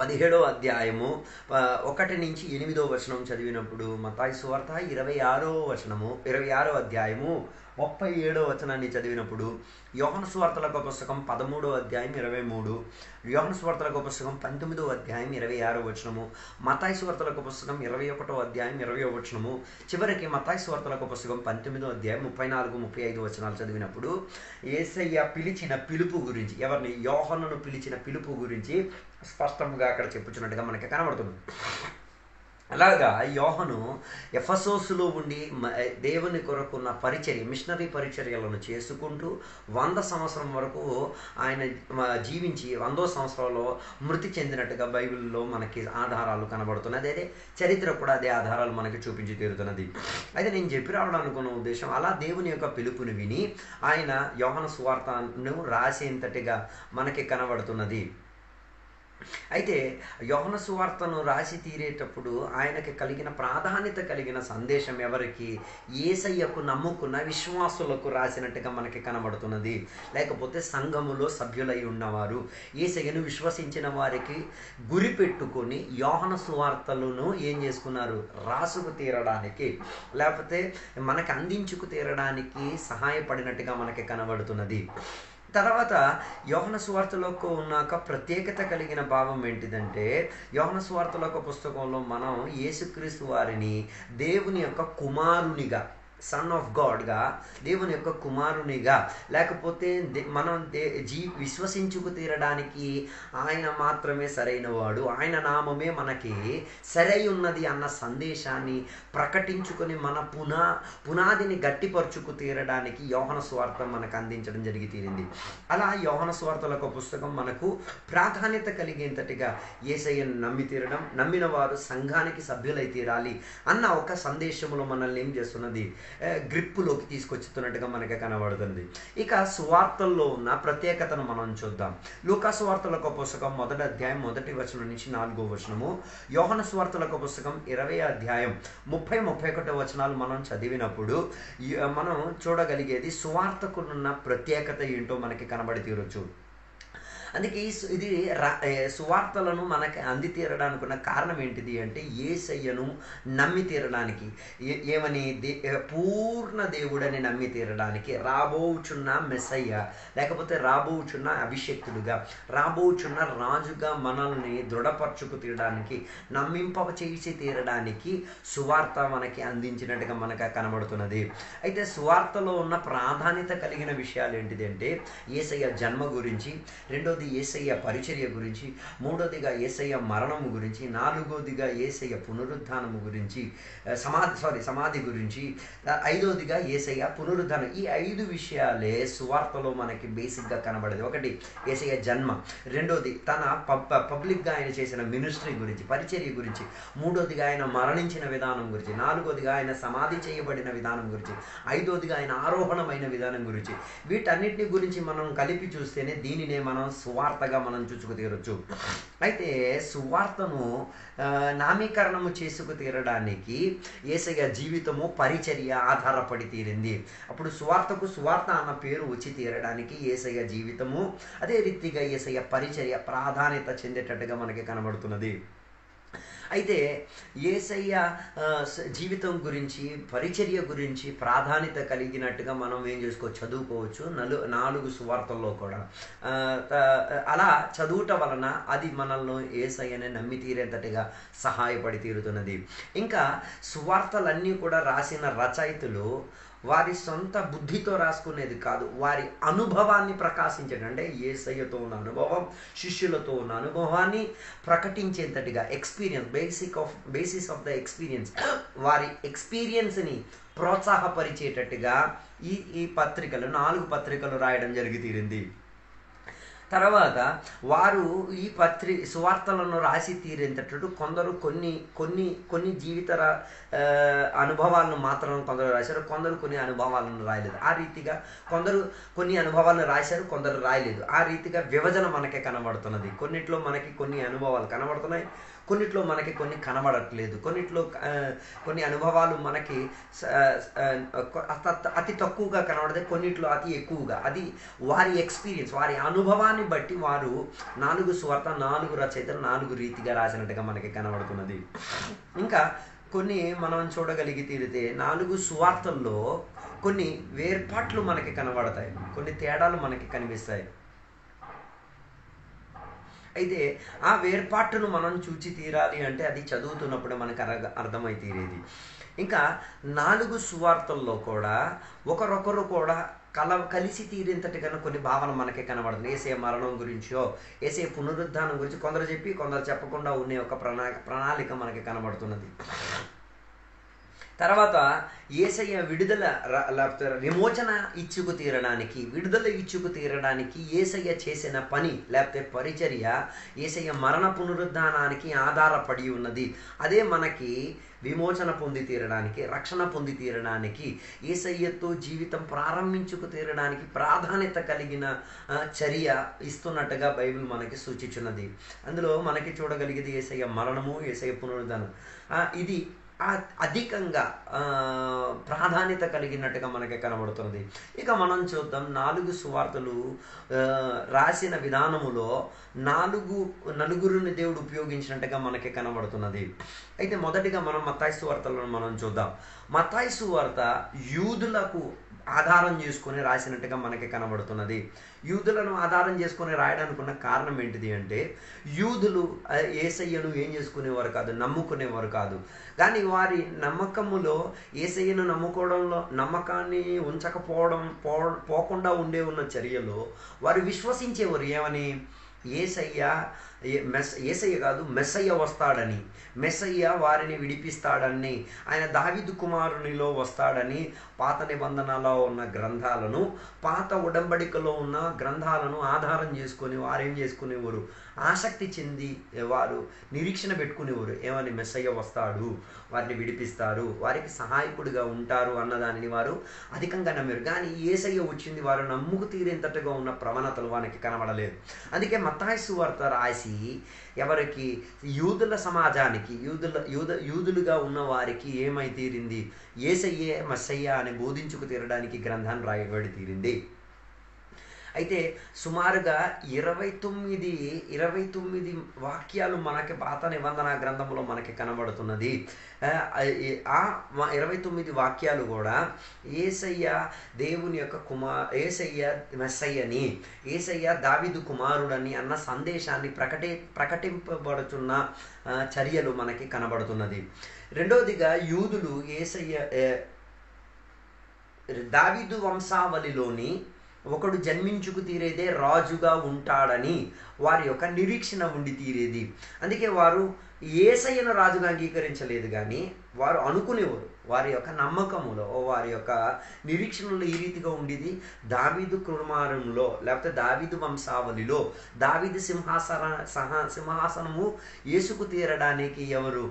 S1: 17వ అధ్యాయము 1 నుంచి 8వ వచనం చదివినప్పుడు, మత్తయి సువార్త 26వ అధ్యాయము 37వ వచనాన్ని చదివినప్పుడు, యోహాను సువార్తల పుస్తకం 13వ అధ్యాయం 23, యోహాను సువార్తల పుస్తకం 19వ అధ్యాయం 26వ వచనము, మత్తయి సువార్తల పుస్తకం 21వ అధ్యాయం 20వ వచనము, చివరికి మత్తయి సువార్తల పుస్తకం 19వ అధ్యాయం 34, 35 వచనాలు చదివినప్పుడు యేసయ్య పిలిచిన పిలుపు గురించి, ఎవరిని? యోహానును పిలిచిన పిలుపు గురించి స్పష్టంగా అక్కడ చెప్పుచున్నట్టుగా మనకి కనబడుతుంది. అలాగా యోహాను ఎఫెసోసులో ఉండి దేవుని కొరకున్న పరిచర్య, మిషనరీ పరిచర్యలను చేసుకుంటూ 100 సంవత్సరం వరకు ఆయన జీవించి 100వ సంవత్సరంలో మృతి చెందినట్టుగా బైబిల్లో మనకి ఆధారాలు కనబడుతున్నది. అదే చరిత్ర కూడా అదే ఆధారాలు మనకి చూపించి తీరుతున్నది. అయితే నేను చెప్పి రావడానుకున్న ఉద్దేశం, అలా దేవుని యొక్క పిలుపుని విని ఆయన యోహాను సువార్తను రాసేంతటిగా మనకి కనబడుతున్నది. అయితే యోహాను సువార్తను రాసి తీరేటప్పుడు ఆయనకి కలిగిన ప్రాధాన్యత కలిగిన సందేశం ఎవరికి? యేసయ్యకు నమ్ముకున్న విశ్వాసులకు రాసినట్టుగా మనకి కనబడుతున్నది. లేకపోతే సంఘములో సభ్యులై ఉన్నవారు, యేసయ్యను విశ్వసించిన వారికి గురి పెట్టుకొని యోహాను సువార్తలను ఏం చేసుకున్నారు? రాసుకు తీరడానికి, లేకపోతే మనకి అందించుకు తీరడానికి సహాయపడినట్టుగా మనకి కనబడుతున్నది. తర్వాత యోహాను సువార్తలో ఉన్న ఒక ప్రత్యేకత కలిగిన భావం ఏంటిదంటే, యోహాను సువార్తల పుస్తకంలో మనం యేసుక్రీస్తు వారిని దేవుని యొక్క కుమారునిగా, సన్ ఆఫ్ గాడ్గా, దేవుని యొక్క కుమారునిగా, లేకపోతే మనం విశ్వసించుకు తీరడానికి ఆయన మాత్రమే సరైన వాడు, ఆయన నామమే మనకి సరై ఉన్నది అన్న సందేశాన్ని ప్రకటించుకొని మన పునాదిని గట్టిపరుచుకు తీరడానికి యోహాను సువార్త మనకు అందించడం జరిగి తీరింది. అలా యోహాను సువార్తల పుస్తకం మనకు ప్రాధాన్యత కలిగేంతటిగా యేసయ్యను నమ్మి తీరడం, నమ్మిన వారు సంఘానికి సభ్యులై తీరాలి అన్న ఒక సందేశంలో మనల్ని ఏం చేస్తున్నది? గ్రిప్పులోకి తీసుకొచ్చుతున్నట్టుగా మనకి కనబడుతుంది. ఇక సువార్తల్లో ఉన్న ప్రత్యేకతను మనం చూద్దాం. లూకా సువార్తల పుస్తకం 1వ అధ్యాయం 1వ వచనం నుంచి 4వ వచనము, యోహాను సువార్తల పుస్తకం 20వ అధ్యాయం 30, 31 వచనాలు మనం చదివినప్పుడు మనం చూడగలిగేది సువార్తకున్న ప్రత్యేకత ఏంటో మనకి కనబడి తీరొచ్చు. అందుకే ఇది సువార్తలను మనకి అంది తీరడానికి ఉన్న కారణం ఏంటిది అంటే, యేసయ్యను నమ్మి తీరడానికి, ఏమని? పూర్ణ దేవుడని నమ్మి తీరడానికి, రాబోచున్న మెస్సయ్య, లేకపోతే రాబోచున్న అభిషేక్తుడుగా, రాబోచున్న రాజుగా మనల్ని దృఢపరచుకు తీరడానికి, నమ్మింప చేసి తీరడానికి సువార్త మనకి అందించినట్టుగా మనకు కనబడుతున్నది. అయితే సువార్తలో ఉన్న ప్రాధాన్యత కలిగిన విషయాలు ఏంటిది అంటే, యేసయ్య జన్మ గురించి, రెండోది యేసయ్య పరిచర్య గురించి, మూడోదిగా యేసయ్య మరణము గురించి, నాలుగోదిగా యేసయ్య పునరుద్ధానము గురించి, సమాధి గురించి, ఐదోదిగా యేసయ్య పునరుద్ధానం. ఈ 5 విషయాలే సువార్తలో మనకి బేసిక్గా కనబడేది. ఒకటి యేసయ్య జన్మ, రెండోది తన పబ్లిక్గా ఆయన చేసిన మినిస్ట్రీ గురించి, పరిచర్య గురించి, మూడోదిగా ఆయన మరణించిన విధానం గురించి, నాలుగోదిగా ఆయన సమాధి చేయబడిన విధానం గురించి, ఐదోదిగా ఆయన ఆరోహణమైన విధానం గురించి. వీటన్నిటిని గురించి మనం కలిపి చూస్తేనే దీనినే మనం సువార్తగా మనం చూసుకు తీరొచ్చు. అయితే సువార్తను నామీకరణము చేసుకు తీరడానికి యేసయ్య జీవితము, పరిచర్య ఆధారపడి తీరింది. అప్పుడు సువార్తకు సువార్త అన్న పేరు వచ్చి తీరడానికి యేసయ్య జీవితము, అదే రీతిగా యేసయ్య పరిచర్య ప్రాధాన్యత చెందేటట్టుగా మనకి కనబడుతున్నది. అయితే యేసయ్య జీవితం గురించి, పరిచర్య గురించి ప్రాధాన్యత కలిగినట్టుగా మనం ఏం చేసుకోవచ్చు? చదువుకోవచ్చు 4 సువార్తల్లో కూడా. అలా చదువుట వలన అది మనల్ని యేసయ్యనే నమ్మి తీరేంతటిగా సహాయపడి తీరుతున్నది. ఇంకా సువార్తలన్నీ కూడా రాసిన రచయితలు వారి సొంత బుద్ధితో రాసుకునేది కాదు, వారి అనుభవాన్ని ప్రకాశించడం, అంటే యేసయ్యతో ఉన్న అనుభవం, శిష్యులతో ఉన్న అనుభవాన్ని ప్రకటించేంతటిగా, experience, basis of the experience, వారి ఎక్స్పీరియన్స్ని ప్రోత్సాహపరిచేటట్టుగా ఈ పత్రికలు, 4 పత్రికలు రాయడం జరిగి తీరింది. తర్వాత వారు ఈ సువార్తలను రాసి తీరేంతట్టు కొందరు కొన్ని జీవిత అనుభవాలను మాత్రం కొందరు రాశారు, కొందరు కొన్ని అనుభవాలను రాయలేదు. ఆ రీతిగా కొందరు కొన్ని అనుభవాలను రాశారు, కొందరు రాయలేదు. ఆ రీతిగా విభజన మనకే కనబడుతున్నది. కొన్నిట్లో మనకి కొన్ని అనుభవాలు కనబడుతున్నాయి, కొన్నిట్లో మనకి కొన్ని కనబడట్లేదు, కొన్నిట్లో కొన్ని అనుభవాలు మనకి అతి తక్కువగా కనబడితే, కొన్నిట్లో అతి ఎక్కువగా. అది వారి ఎక్స్పీరియన్స్, వారి అనుభవాన్ని బట్టి వారు 4 సువార్త 4 రచయితలు 4 రీతిగా రాసినట్టుగా మనకి కనబడుతున్నది. ఇంకా కొన్ని మనం చూడగలిగి తీరితే 4 సువార్తల్లో కొన్ని వేర్పాట్లు మనకి కనబడతాయి, కొన్ని తేడాలు మనకి కనిపిస్తాయి. అయితే ఆ వేర్పాటును మనం చూచి తీరాలి అంటే అది చదువుతున్నప్పుడు మనకు అర్థమై తీరేది. ఇంకా 4 సువార్తల్లో కూడా ఒకరొకరు కూడా కలిసి తీరేంతటిగా కొన్ని భావన మనకి కనబడుతుంది. యేసయ్య మరణం గురించో, యేసయ్య పునరుద్ధానం గురించి కొందరు చెప్పి కొందరు చెప్పకుండా ఉండే ఒక ప్రణాళిక మనకి కనబడుతున్నది. తర్వాత యేసయ్య విడుదల విమోచన ఇచ్చుకు తీరడానికి యేసయ్య చేసిన పని లేకపోతే పరిచర్య యేసయ్య మరణ పునరుద్ధానానికి ఆధారపడి ఉన్నది. అదే మనకి విమోచన పొంది తీరడానికి, రక్షణ పొంది తీరడానికి, యేసయ్యతో జీవితం ప్రారంభించుకు తీరడానికి ప్రాధాన్యత కలిగిన చర్య ఇస్తున్నట్టుగా బైబిల్ మనకి సూచించున్నది. అందులో మనకి చూడగలిగేది యేసయ్య మరణము, యేసయ్య పునరుద్ధానం. ఇది అధికంగా ప్రాధాన్యత కలిగినట్టుగా మనకి కనబడుతున్నది. ఇక మనం చూద్దాం 4 సువార్తలు రాసిన విధానములో నలుగురిని దేవుడు ఉపయోగించినట్టుగా మనకి కనబడుతున్నది. అయితే మొదటిగా మనం మత్తయి సువార్తలను మనం చూద్దాం. మత్తయి సువార్త యూదులకు ఆధారం చేసుకొని రాసినట్టుగా మనకి కనబడుతున్నది. యూదులను ఆధారం చేసుకొని రాయడానికి ఉన్న కారణం ఏంటిది అంటే, యూదులు యేసయ్యను ఏం చేసుకునేవారు కాదు, నమ్ముకునేవారు కాదు. కానీ వారి నమ్మకములో యేసయ్యను నమ్ముకోవడంలో నమ్మకాన్ని పోకుండా ఉండే ఉన్న చర్యలో వారు విశ్వసించేవారు ఏమని, యేసయ్య కాదు మెస్సయ్య వస్తాడని, మెస్సయ్య వారిని విడిపిస్తాడని, ఆయన దావీదు కుమారునిలో వస్తాడని పాత నిబంధనలో ఉన్న గ్రంథాలను, పాత ఉడంబడికలో ఉన్న గ్రంథాలను ఆధారం చేసుకొని వారేం చేసుకునేవారు, ఆసక్తి చెంది వారు నిరీక్షణ పెట్టుకునేవారు. ఏమని, మెస్సయ్య వస్తాడు, వారిని విడిపిస్తారు, వారికి సహాయకుడిగా ఉంటారు అన్నదానిని వారు అధికంగా నమ్మారు. కానీ యేసయ్య వచ్చింది వారు నమ్ముకు తీరేంతట్టుగా ఉన్న ప్రవణతలు వారికి కనబడలేదు. అందుకే మత్తయి సువార్త రాసి ఎవరికి, యూదుల సమాజానికి, యూదులుగా ఉన్న వారికి ఏమై తీరింది, యేసయ్యే మెస్సయ్య అని బోధించుకు తీరడానికి గ్రంథాన్ని రాయబడి తీరింది. అయితే సుమారుగా 29 వాక్యాలు మనకి పాత నిబంధన గ్రంథంలో మనకి కనబడుతున్నది. ఆ 29 వాక్యాలు కూడా యేసయ్య దేవుని యొక్క యేసయ్య మెస్సయ్యని, యేసయ్య దావీదు కుమారుడని అన్న సందేశాన్ని ప్రకటింపబడుతున్న చర్యలు మనకి కనబడుతున్నది. రెండవదిగా యూదులు యేసయ్య దావీదు వంశావళిలోని ఒకడు జన్మించుకు తీరేదే రాజుగా ఉంటాడని వారి యొక్క నిరీక్షణ ఉండి తీరేది. అందుకే వారు యేసయ్యను రాజుగా అంగీకరించలేదు, కానీ వారు అనుకునేవారు, వారి యొక్క నమ్మకములో, వారి యొక్క నిరీక్షణలో ఈ రీతిగా ఉండేది, దావీదు కుమారంలో లేకపోతే దావీదు వంశావళిలో దావీదు సింహాసనము యేసుకు తీరడానికి ఎవరు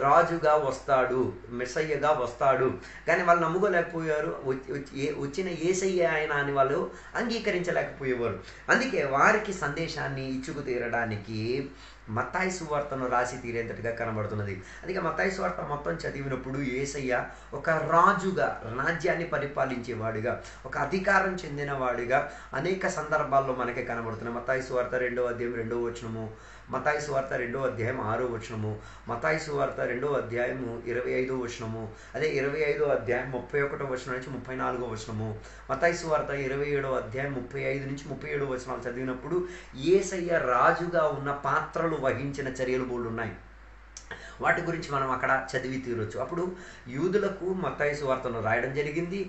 S1: రాజుగా వస్తాడు, మెస్సయ్యగా వస్తాడు. కానీ వాళ్ళు నమ్ముకోలేకపోయారు, వచ్చిన యేసయ్య ఆయన అని వాళ్ళు అంగీకరించలేకపోయేవారు. అందుకే వారికి సందేశాన్ని ఇచ్చుకు తీరడానికి మత్తయి సువార్తను రాసి తీరేంతటిగా కనబడుతున్నది. అందుకే మత్తయి సువార్త మొత్తం చదివినప్పుడు యేసయ్య ఒక రాజుగా, రాజ్యాన్ని పరిపాలించేవాడిగా, ఒక అధికారం చెందినవాడిగా అనేక సందర్భాల్లో మనకి కనబడుతున్నాయి. మత్తయి సువార్త 2వ అధ్యాయం 2వ వచనము, మత్తయి సువార్త 2వ అధ్యాయం 6వ వచనము, మత్తయి సువార్త 2వ అధ్యాయం 25వ వచనము, అదే 25వ అధ్యాయం 31వ వచనం నుంచి 34వ వచనము, మత్తయి సువార్త 27వ అధ్యాయం 35 నుంచి 37వ వచనాలు చదివినప్పుడు యేసయ్య రాజుగా ఉన్న పాత్రలు వహించిన చర్యలు బోల్డ్ ఉన్నాయి. వాటి గురించి మనం అక్కడ చదివి తీరొచ్చు. అప్పుడు యూదులకు మత్తయి సువార్తను రాయడం జరిగింది.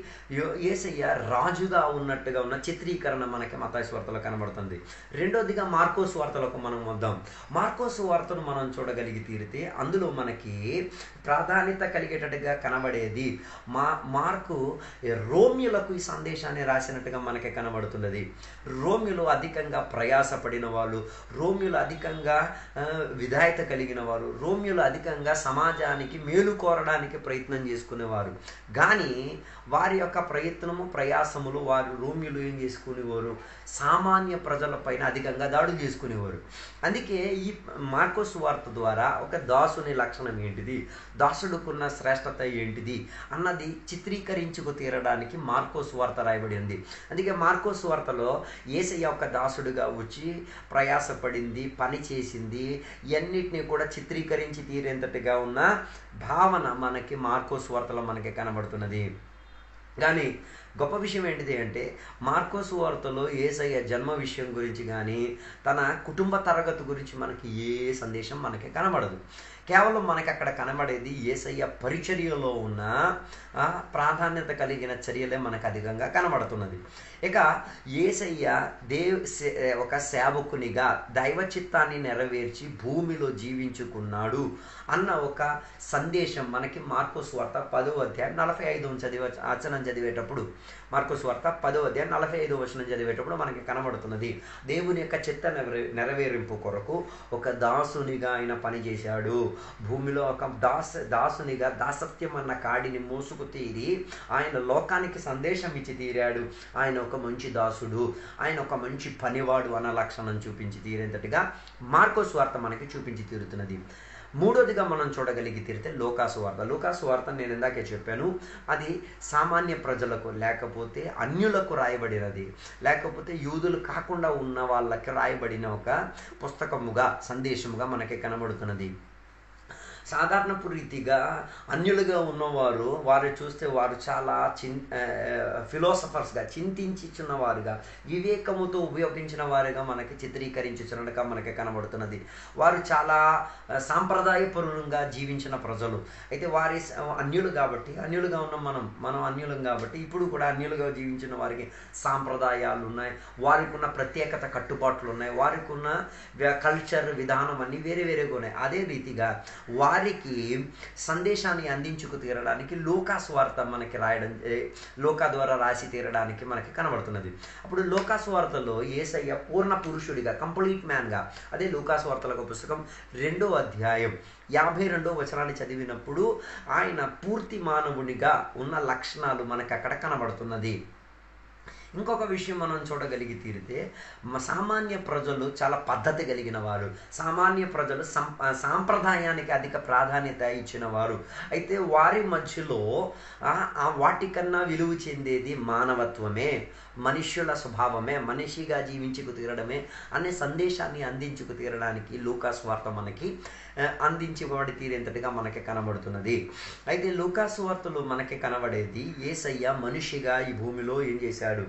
S1: యేసయ్య రాజుగా ఉన్నట్టుగా ఉన్న చిత్రీకరణ మనకి మత్తయి సువార్తలో కనబడుతుంది. రెండోదిగా మార్కో సువార్తలకు మనం వద్దాం. మార్కో సువార్తను మనం చూడగలిగి తీరితే అందులో మనకి ప్రాధాన్యత కలిగేటట్టుగా కనబడేది మార్కు రోమ్యులకు ఈ సందేశాన్ని రాసినట్టుగా మనకి కనబడుతున్నది. రోమ్యులు అధికంగా ప్రయాసపడిన వాళ్ళు, రోమ్యులు అధికంగా విధాయత కలిగిన వారు, రోమ్యులు అధికంగా సమాజానికి మేలు కోరడానికి ప్రయత్నం చేసుకునేవారు. కానీ వారి యొక్క ప్రయత్నము ప్రయాసములు వారు రోమియోలు ఏం చేసుకునేవారు, సామాన్య ప్రజలపైన అధికంగా దాడులు చేసుకునేవారు. అందుకే ఈ మార్కో సువార్త ద్వారా ఒక దాసుని లక్షణం ఏంటిది, దాసుడుకున్న శ్రేష్టత ఏంటిది అన్నది చిత్రీకరించుకు తీరడానికి మార్కో సువార్త రాయబడి ఉంది. అందుకే మార్కో సువార్తలో యేసయ్య ఒక దాసుడుగా వచ్చి ప్రయాసపడింది, పని చేసింది, ఇవన్నిటిని కూడా చిత్రీకరించి తీరేంతటిగా ఉన్న భావన మనకి మార్కో సువార్తలో మనకి కనబడుతున్నది. కానీ గొప్ప విషయం ఏంటిది అంటే మార్కో సువార్తలో యేసయ్య జన్మ విషయం గురించి కానీ తన కుటుంబ తరగతి గురించి మనకి ఏ సందేశం మనకి కనబడదు. కేవలం మనకి అక్కడ కనబడేది యేసయ్య పరిచర్యలో ఉన్న ప్రాధాన్యత కలిగిన చర్యలే మనకు అధికంగా కనబడుతున్నది. ఇక యేసయ్య ఒక సేవకునిగా దైవ చిత్తాన్ని నెరవేర్చి భూమిలో జీవించుకున్నాడు అన్న ఒక సందేశం మనకి మార్కో సువార్త 10వ అధ్యాయం 45వ వచనం చదివేటప్పుడు, మార్కో సువార్త 10వ అధ్యాయం 45వ వచనం చదివేటప్పుడు మనకి కనబడుతున్నది. దేవుని యొక్క చిత్త నెరవేరింపు కొరకు ఒక దాసునిగా ఆయన పనిచేశాడు. భూమిలో ఒక దాసునిగా దాసత్యం అన్న కాడిని మోసుకు తీరి ఆయన లోకానికి సందేశం ఇచ్చి తీరాడు. ఆయన ఒక మంచి దాసుడు, ఆయన ఒక మంచి పనివాడు అన్న లక్షణం చూపించి తీరేంతటిగా మార్కో సువార్త మనకి చూపించి తీరుతున్నది. మూడోదిగా మనం చూడగలిగి తీరితే లూకాసు వార్త. లూకాసు వార్త నేను ఇందాకే చెప్పాను, అది సామాన్య ప్రజలకు లేకపోతే అన్యులకు రాయబడినది, లేకపోతే యూదులు కాకుండా ఉన్న వాళ్ళకి రాయబడిన ఒక పుస్తకముగా సందేశముగా మనకి కనబడుతున్నది. సాధారణపు రీతిగా అన్యులుగా ఉన్నవారు వారు చూస్తే వారు చాలా ఫిలాసఫర్స్గా చింతించుచున్నవారుగా వివేకముతో ఉపయోగించిన వారుగా మనకి చిత్రీకరించుచున్నట్టుగా మనకి కనబడుతున్నది. వారు చాలా సాంప్రదాయపరులంగా జీవించిన ప్రజలు. అయితే వారి అన్యులు కాబట్టి, అన్యులుగా ఉన్న మనం అన్యులం కాబట్టి ఇప్పుడు కూడా అన్యులుగా జీవించిన వారికి సాంప్రదాయాలు ఉన్నాయి, వారికి ఉన్న ప్రత్యేకత కట్టుబాట్లు ఉన్నాయి, వారికి ఉన్న కల్చర్ విధానం అన్నీ వేరే వేరేగా ఉన్నాయి. అదే రీతిగా వారికి సందేశాన్ని అందించుకు తీరడానికి లూకాసు వార్త మనకి రాయడం, లూకా ద్వారా రాసి తీరడానికి మనకి కనబడుతున్నది. అప్పుడు లూకాసు వార్తలో యేసయ్య పూర్ణ పురుషుడిగా, కంప్లీట్ మ్యాన్గా, అదే లూకాసు వార్తల పుస్తకం 2వ అధ్యాయం 52వ వచనాన్ని చదివినప్పుడు ఆయన పూర్తి మానవునిగా ఉన్న లక్షణాలు మనకు అక్కడ కనబడుతున్నది. ఇంకొక విషయం మనం చూడగలిగి తీరితే సామాన్య ప్రజలు చాలా పద్ధతి కలిగిన వారు, సామాన్య ప్రజలు సాంప్రదాయానికి అధిక ప్రాధాన్యత ఇచ్చిన వారు. అయితే వారి మధ్యలో వాటికన్నా విలువ చెందేది మానవత్వమే, మనుష్యుల స్వభావమే, మనిషిగా జీవించుకు తీరడమే అనే సందేశాన్ని అందించుకు తీరడానికి లూకాసు వార్త మనకి అందించబడి తీరేంతటిగా మనకి కనబడుతున్నది. అయితే లూకాసు వార్తలో మనకి కనబడేది యేసయ్య మనిషిగా ఈ భూమిలో ఏం చేశాడు,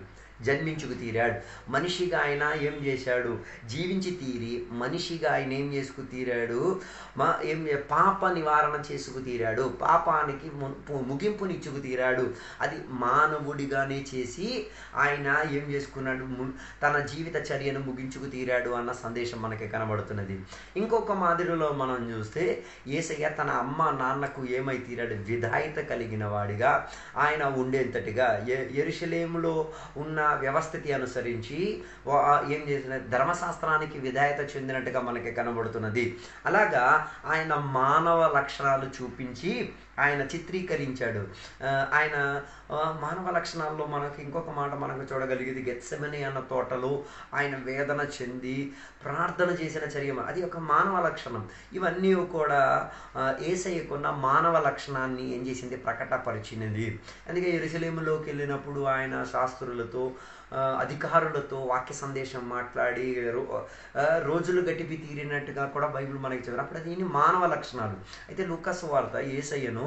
S1: జన్మించుకు తీరాడు. మనిషిగా ఆయన ఏం చేశాడు, జీవించి తీరి మనిషిగా ఆయన ఏం చేసుకు తీరాడు, పాప నివారణ చేసుకు తీరాడు, పాపానికి ముగింపునిచ్చుకు తీరాడు. అది మానవుడిగానే చేసి ఆయన ఏం చేసుకున్నాడు, తన జీవిత చర్యను ముగించుకు తీరాడు అన్న సందేశం మనకి కనబడుతున్నది. ఇంకొక మాదిరిలో మనం చూస్తే యేసయ్య తన అమ్మ నాన్నకు ఏమై తీరాడు, విధాయత కలిగిన వాడిగా ఆయన ఉండేంతటిగా యెరూషలేములో ఉన్న వ్యవస్థితి అనుసరించి ఏం చేసిన ధర్మశాస్త్రానికి విధేయత చెందినట్టుగా మనకి కనబడుతున్నది. అలాగా ఆయన మానవ లక్షణాలు చూపించి ఆయన చిత్రీకరించాడు. ఆయన మానవ లక్షణాల్లో మనకి ఇంకొక మాట మనకు చూడగలిగేది, గెత్సెమనీ అన్న తోటలో ఆయన వేదన చెంది ప్రార్థన చేసిన చర్య, అది ఒక మానవ లక్షణం. ఇవన్నీ కూడా యేసయ్యకున్న మానవ లక్షణాన్ని ఏం చేసింది, ప్రకటపరిచినది. అందుకే యెరూషలేములోకి వెళ్ళినప్పుడు ఆయన శాస్త్రులతో అధికారులతో వాక్య సందేశం మాట్లాడి రోజులు గడిపి తీరినట్టుగా కూడా బైబిల్ మనకి చెప్పారు. అప్పుడు దీన్ని మానవ లక్షణాలు. అయితే లూకాసు వార్త యేసయ్యను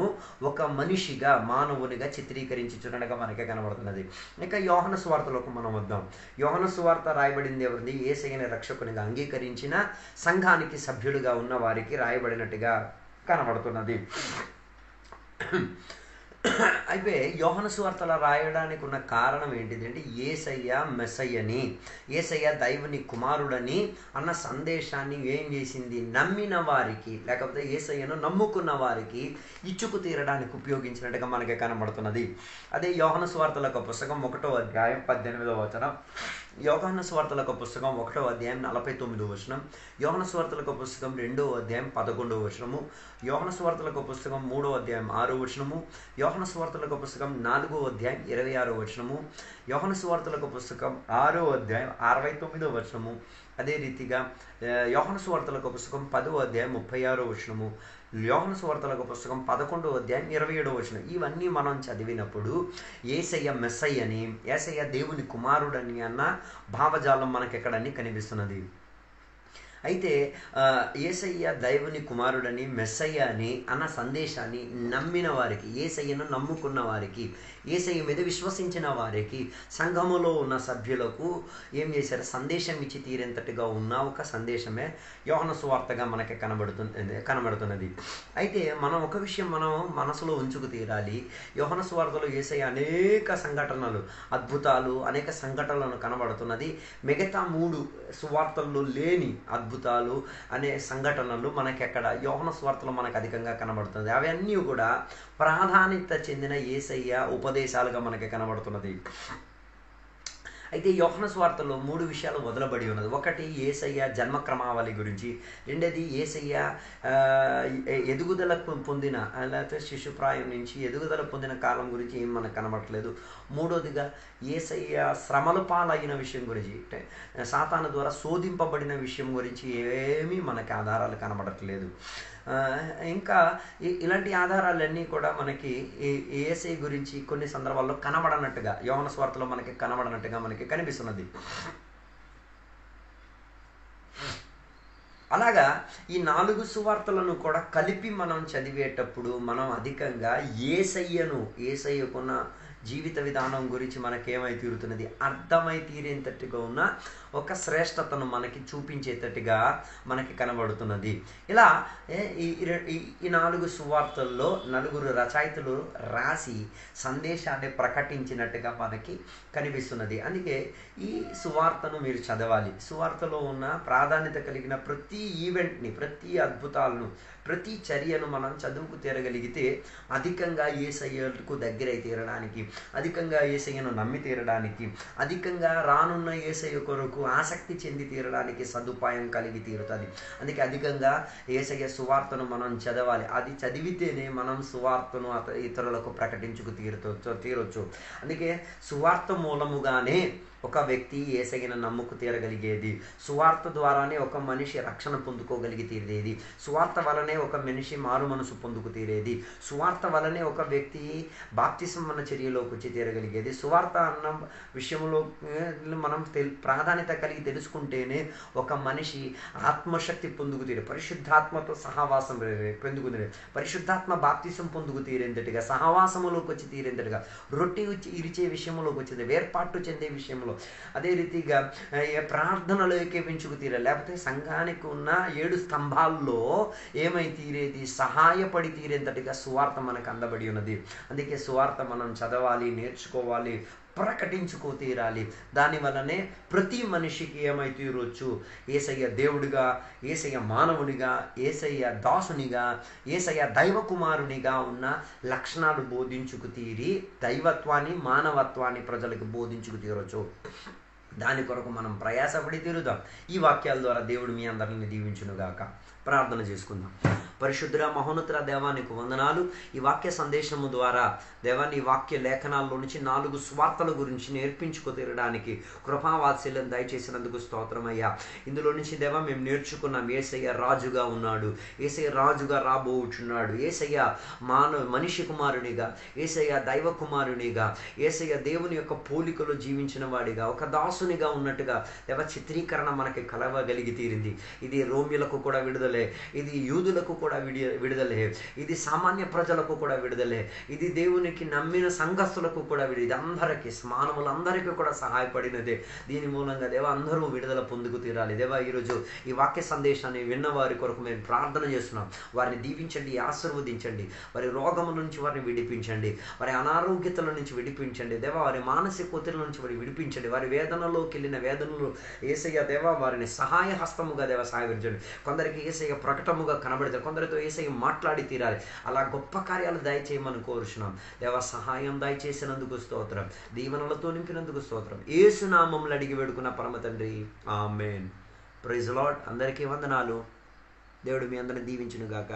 S1: ఒక మనిషిగా, మానవునిగా చిత్రీకరించి చూడగా మనకే కనబడుతున్నది. ఇక యోహాను సువార్తలోకి మనం వద్దాం. యోహాను సువార్త రాయబడింది ఎవరిది, యేసయ్యని రక్షకునిగా అంగీకరించిన సంఘానికి సభ్యులుగా ఉన్న వారికి రాయబడినట్టుగా కనబడుతున్నది. అయితే యోహాను సువార్తల రాయడానికి ఉన్న కారణం ఏంటిది అంటే యేసయ్య మెస్సయ్యని, యేసయ్య దైవుని కుమారుడని అన్న సందేశాన్ని ఏం చేసింది, నమ్మిన వారికి లేకపోతే యేసయ్యను నమ్ముకున్న వారికి ఇచ్చుకు తీరడానికి ఉపయోగించినట్టుగా మనకి కనబడుతున్నది. అదే యోహాను సువార్తల పుస్తకం 1వ అధ్యాయం 18వ వచనం, యోహాను సువార్తల పుస్తకం 1వ అధ్యాయం 49వ వచనం, యోహాను సువార్తల పుస్తకం 2వ అధ్యాయం 11వ వచనము, యోహాను సువార్తల పుస్తకం 3వ అధ్యాయం 6వ వచనము, యోహాను సువార్తల పుస్తకం 4వ అధ్యాయం 26వ వచనము, యోహాను సువార్తల పుస్తకం 6వ అధ్యాయం 69వ వచనము, అదే రీతిగా యోహాను సువార్తల పుస్తకం 10వ అధ్యాయం 36వ వచనము, యోహాను సువార్తల పుస్తకం 11వ అధ్యాయం 27వ వచనం. ఇవన్నీ మనం చదివినప్పుడు యేసయ్య మెస్సయ్యని, యేసయ్య దేవుని కుమారుడని అన్న భావజాలం మనకి ఎక్కడని కనిపిస్తున్నది. అయితే యేసయ్య దైవుని కుమారుడని, మెస్సయ్య అని అన్న సందేశాన్ని నమ్మిన వారికి, యేసయ్యను నమ్ముకున్న వారికి, యేసయ్య మీద విశ్వసించిన వారికి, సంఘములో ఉన్న సభ్యులకు ఏం చేశారు, సందేశం ఇచ్చి తీరేంతటిగా ఉన్న ఒక సందేశమే యోహాను సువార్తగా మనకి కనబడుతున్నది. అయితే మనం ఒక విషయం మనం మనసులో ఉంచుకు తీరాలి. యోహాను సువార్తలో యేసయ్య అనేక సంఘటనలు, అద్భుతాలు, అనేక సంఘటనలను కనబడుతున్నది. మిగతా 3 సువార్తల్లో లేని అద్భుతాలు అనే సంఘటనలు మనకి ఎక్కడ యోహాను సువార్తలో మనకు అధికంగా కనబడుతుంది. అవన్నీ కూడా ప్రాధాన్యత చెందిన యేసయ్య ఉపదేశాలుగా మనకి కనబడుతున్నది. అయితే యోహాను సువార్తలో 3 విషయాలు వదలబడి ఉన్నది. ఒకటి యేసయ్య జన్మక్రమావళి గురించి, రెండోది యేసయ్య ఎదుగుదల పొందిన లేకపోతే శిశుప్రాయం నుంచి ఎదుగుదల పొందిన కాలం గురించి ఏం మనకు కనబడట్లేదు. మూడోదిగా యేసయ్య శ్రమల పాలైన విషయం గురించి, అంటే సాతాను ద్వారా శోధింపబడిన విషయం గురించి ఏమీ మనకి ఆధారాలు కనబడట్లేదు. ఇంకా ఇలాంటి ఆధారాలన్నీ కూడా మనకి యేసయ్య గురించి కొన్ని సందర్భాల్లో కనబడనట్టుగా, యోహాను సువార్తలో మనకి కనబడనట్టుగా మనకి కనిపిస్తున్నది. అలాగా ఈ 4 సువార్తలను కూడా కలిపి మనం చదివేటప్పుడు మనం అధికంగా యేసయ్యకున్న జీవిత విధానం గురించి మనకేమై తీరుతున్నది, అర్థమై తీరేంతట్టుగా ఉన్న ఒక శ్రేష్టతను మనకి చూపించేటట్టుగా మనకి కనబడుతున్నది. ఇలా ఈ 4 సువార్తల్లో 4 రచయితలు రాసి సందేశాన్ని ప్రకటించినట్టుగా మనకి కనిపిస్తున్నది. అందుకే ఈ సువార్తను మీరు చదవాలి. సువార్తలో ఉన్న ప్రాధాన్యత కలిగిన ప్రతి ఈవెంట్ని, ప్రతి అద్భుతాలను, ప్రతి చర్యను మనం చదువుకు తీరగలిగితే అధికంగా యేసయ్యకు దగ్గరై తీరడానికి, అధికంగా యేసయ్యను నమ్మి తీరడానికి, అధికంగా రానున్న యేసయ్య కొరకు ఆసక్తి చెంది తీరడానికి సదుపాయం కలిగి తీరుతుంది. అందుకే అధికంగా యేసయ్య సువార్తను మనం చదవాలి. అది చదివితేనే మనం సువార్తను ఇతరులకు ప్రకటించుకు తీరొచ్చు. అందుకే సువార్త మూలముగానే ఒక వ్యక్తి యేసయ్యను నమ్ముకు తీరగలిగేది, సువార్త ద్వారానే ఒక మనిషి రక్షణ పొందుకోగలిగి తీరేది, సువార్త వలనే ఒక మనిషి మారు మనసు పొందుకు తీరేది, సువార్త వలనే ఒక వ్యక్తి బాప్తిసం అన్న చర్యలోకి వచ్చి తీరగలిగేది. సువార్త అన్న విషయంలో మనం ప్రాధాన్యత కలిగి తెలుసుకుంటేనే ఒక మనిషి ఆత్మశక్తి పొందుకు తీరే, పరిశుద్ధాత్మతో సహవాసం పొందుకు తీరే, పరిశుద్ధాత్మ బాప్తిసం పొందుకు తీరేంతటిగా, సహవాసములోకి వచ్చి తీరేంతటిగా, రొట్టె ఇరిచే విషయంలోకి వచ్చింది, వేర్పాటు చెందే విషయంలో, అదే రీతిగా ప్రార్థనలో ఏకీపించుకు తీరే, లేకపోతే సంఘానికి ఉన్న 7 స్తంభాల్లో ఏమై తీరేది, సహాయపడి తీరేంతటిగా సువార్త మనకు అందబడి ఉన్నది. అందుకే సువార్త మనం చదవాలి, నేర్చుకోవాలి, ప్రకటించుకో తీరాలి. దానివల్లనే ప్రతి మనిషికి ఏమై తీరొచ్చు, యేసయ్య దేవుడిగా, యేసయ్య మానవునిగా, యేసయ్య దాసునిగా, యేసయ్య దైవ కుమారునిగా ఉన్న లక్షణాలు బోధించుకు తీరి దైవత్వాన్ని, మానవత్వాన్ని ప్రజలకు బోధించుకు తీరొచ్చు. దాని కొరకు మనం ప్రయాసపడి తీరుదాం. ఈ వాక్యాల ద్వారా దేవుడు మీ అందరిని దీవించునుగాక. ప్రార్థన చేసుకుందాం. పరిశుద్ధుడ మహోన్నతుడ దేవా, నీకు వందనాలు. ఈ వాక్య సందేశము ద్వారా దేవా, నీ వాక్య లేఖనాల్లో నుంచి 4 సువార్తల గురించి నేర్పించుకు తీరడానికి కృపావాత్సల్యం దయచేసినందుకు స్తోత్రమయ్యా. ఇందులో నుంచి దేవా మేము నేర్చుకున్నాం, యేసయ్య రాజుగా ఉన్నాడు, యేసయ్య రాజుగా రాబోచున్నాడు, యేసయ్య మనిషి కుమారునిగా, యేసయ్య దైవ కుమారునిగా, యేసయ్య దేవుని యొక్క పోలికలో జీవించిన వాడిగా, ఒక దాసునిగా ఉన్నట్టుగా దేవా చిత్రీకరణ మనకి కలవగలిగి తీరింది. ఇది రోమిలకు కూడా విడుదల విడుదలే, ఇది యూదులకు కూడా విడుదలే, ఇది సామాన్య ప్రజలకు కూడా విడుదలే, ఇది దేవునికి నమ్మిన సంఘస్థులకు కూడా ఇది అందరికీ మానవులందరికీ కూడా సహాయపడినదే. దీని మూలంగా దేవా అందరూ విడుదల పొందుకు తీరాలి. దేవా ఈరోజు ఈ వాక్య సందేశాన్ని విన్న వారి కొరకు మేము ప్రార్థన చేస్తున్నాం. వారిని దీవించండి, ఆశీర్వదించండి, వారి రోగముల నుంచి వారిని విడిపించండి, వారి అనారోగ్యతల నుంచి విడిపించండి దేవా, వారి మానసిక ఒత్తిడి నుంచి వారిని విడిపించండి, వారి వేదనలోకి వెళ్ళిన వేదనలు యేసయ్య దేవా వారిని సహాయ హస్తముగా దేవా సహాయపరచండి. కొందరికి యేసయ్య ప్రకటముగా కనబడతారు, కొందరితో యేసయ్య మాట్లాడి తీరాలి. అలా గొప్ప కార్యాలు దయచేయమని కోరుచున్నాం దేవా. సహాయం దయచేసినందుకు స్తోత్రం, దీవెనలతో నింపినందుకు స్తోత్రం. యేసు నామములో అడిగి వేడుకున్న పరమ తండ్రి, ఆమేన్. Praise lord. అందరికీ వందనాలు. దేవుడు మీ అందరిని దీవించును గాక.